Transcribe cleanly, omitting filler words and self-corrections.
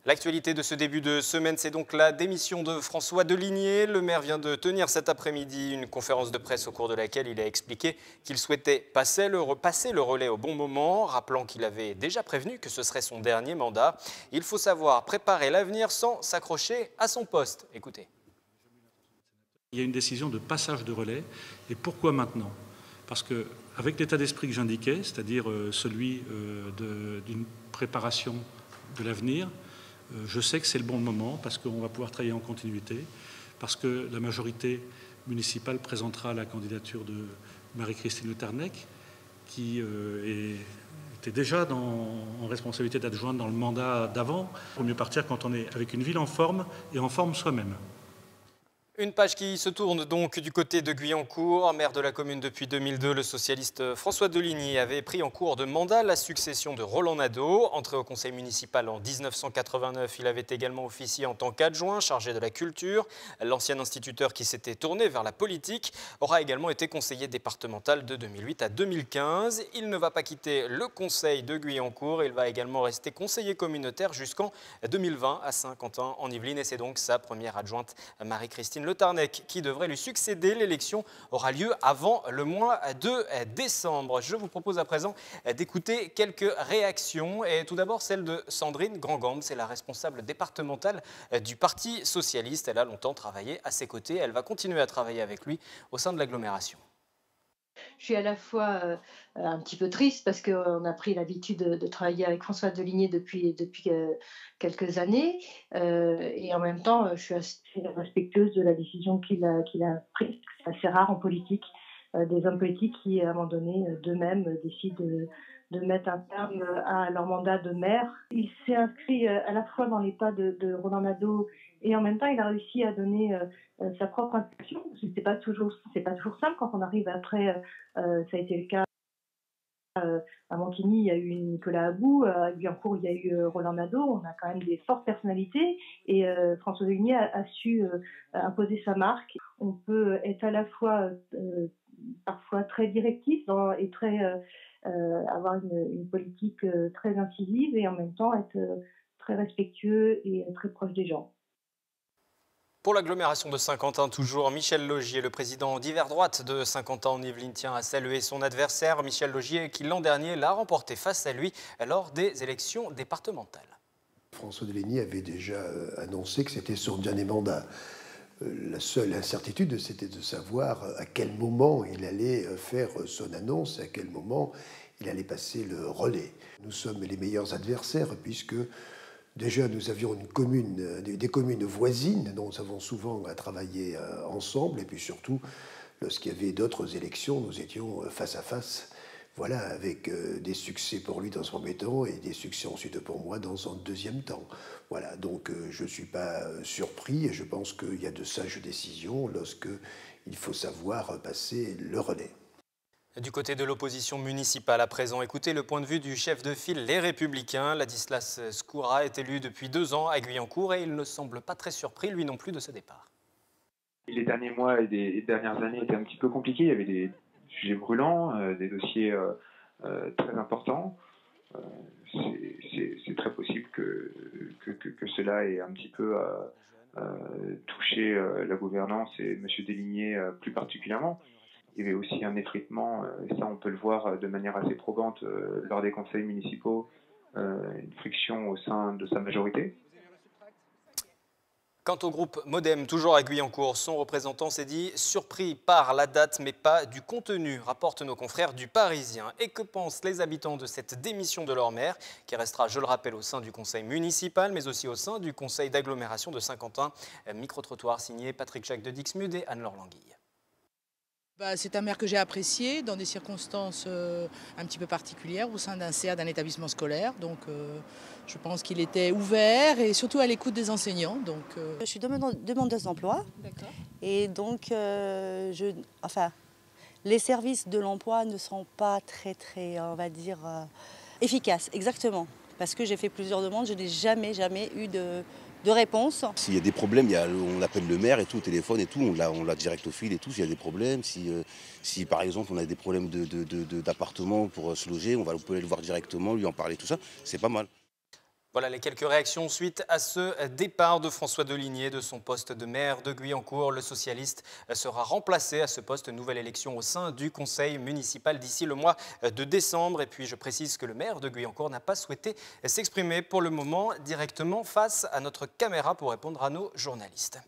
L'actualité de ce début de semaine, c'est donc la démission de François Deligné. Le maire vient de tenir cet après-midi une conférence de presse au cours de laquelle il a expliqué qu'il souhaitait passer le relais au bon moment, rappelant qu'il avait déjà prévenu que ce serait son dernier mandat. Il faut savoir préparer l'avenir sans s'accrocher à son poste. Écoutez. Il y a une décision de passage de relais. Et pourquoi maintenant? Parce qu'avec l'état d'esprit que j'indiquais, c'est-à-dire celui d'une préparation de l'avenir, je sais que c'est le bon moment parce qu'on va pouvoir travailler en continuité, parce que la majorité municipale présentera la candidature de Marie-Christine Le Tarnec, qui était déjà en responsabilité d'adjointe dans le mandat d'avant. Il vaut mieux partir quand on est avec une ville en forme et en forme soi-même. Une page qui se tourne donc du côté de Guyancourt. Maire de la commune depuis 2002, le socialiste François Deligny avait pris en cours de mandat la succession de Roland Nadeau. Entré au conseil municipal en 1989, il avait également officié en tant qu'adjoint chargé de la culture. L'ancien instituteur qui s'était tourné vers la politique aura également été conseiller départemental de 2008 à 2015. Il ne va pas quitter le conseil de Guyancourt. Il va également rester conseiller communautaire jusqu'en 2020 à Saint-Quentin-en-Yvelines. Et c'est donc sa première adjointe, Marie-Christine Le Tarnec, qui devrait lui succéder. L'élection aura lieu avant le mois de décembre. Je vous propose à présent d'écouter quelques réactions. Et tout d'abord celle de Sandrine Grandgambe, c'est la responsable départementale du Parti socialiste. Elle a longtemps travaillé à ses côtés. Elle va continuer à travailler avec lui au sein de l'agglomération. Je suis à la fois un petit peu triste parce qu'on a pris l'habitude de travailler avec François Deligné depuis quelques années et en même temps je suis assez respectueuse de la décision qu'il a prise. C'est assez rare en politique, des hommes politiques qui à un moment donné d'eux-mêmes décident de mettre un terme à leur mandat de maire. Il s'est inscrit à la fois dans les pas de Roland Nadeau et en même temps il a réussi à donner sa propre impulsion. C'est pas toujours simple quand on arrive après. Ça a été le cas à Montigny, il y a eu Nicolas About, à Guyancourt, il y a eu Roland Nadeau. On a quand même des fortes personnalités et François Deligny a su imposer sa marque. On peut être à la fois parfois très directif et avoir une politique très incisive et en même temps être très respectueux et très proche des gens. Pour l'agglomération de Saint-Quentin, toujours, Michel Laugier, le président d'Hiver Droite de Saint-Quentin-en-Yvelines, tient à saluer son adversaire. Michel Laugier, qui l'an dernier l'a remporté face à lui lors des élections départementales. François Deligny avait déjà annoncé que c'était son dernier mandat. La seule incertitude, c'était de savoir à quel moment il allait faire son annonce, à quel moment il allait passer le relais. Nous sommes les meilleurs adversaires puisque déjà, nous avions des communes voisines dont nous avons souvent travaillé ensemble. Et puis surtout, lorsqu'il y avait d'autres élections, nous étions face à face. Voilà, avec des succès pour lui dans un premier temps et des succès ensuite pour moi dans un deuxième temps. Voilà, donc je ne suis pas surpris et je pense qu'il y a de sages décisions lorsqu'il faut savoir passer le relais. Du côté de l'opposition municipale, à présent, écoutez le point de vue du chef de file Les Républicains. Ladislas Skoura est élu depuis 2 ans à Guyancourt et il ne semble pas très surpris, lui non plus, de ce départ. Les derniers mois et les dernières années étaient un petit peu compliqués. Il y avait des sujets brûlants, des dossiers très importants. C'est très possible que cela ait un petit peu touché la gouvernance et M. Deligné plus particulièrement. Il y avait aussi un effritement, et ça on peut le voir de manière assez probante lors des conseils municipaux, une friction au sein de sa majorité. Quant au groupe Modem, toujours à Guyancourt, son représentant s'est dit surpris par la date mais pas du contenu, rapportent nos confrères du Parisien. Et que pensent les habitants de cette démission de leur maire, qui restera, je le rappelle, au sein du conseil municipal, mais aussi au sein du conseil d'agglomération de Saint-Quentin. Micro-trottoir signé Patrick Jacques de Dixmude et Anne-Laure Languille. C'est un maire que j'ai apprécié dans des circonstances un petit peu particulières au sein d'un CA d'un établissement scolaire. Donc je pense qu'il était ouvert et surtout à l'écoute des enseignants. Donc, Je suis demandeuse d'emploi. Et donc les services de l'emploi ne sont pas très, on va dire, efficaces, exactement. Parce que j'ai fait plusieurs demandes, je n'ai jamais eu de réponse. S'il y a des problèmes, on appelle le maire et tout, au téléphone et tout, on l'a direct au fil et tout, s'il y a des problèmes. Si par exemple on a des problèmes d'appartement pour se loger, on peut aller le voir directement, lui en parler, tout ça, c'est pas mal. Voilà les quelques réactions suite à ce départ de François Deligné de son poste de maire de Guyancourt. Le socialiste sera remplacé à ce poste. Nouvelle élection au sein du conseil municipal d'ici le mois de décembre. Et puis je précise que le maire de Guyancourt n'a pas souhaité s'exprimer pour le moment directement face à notre caméra pour répondre à nos journalistes.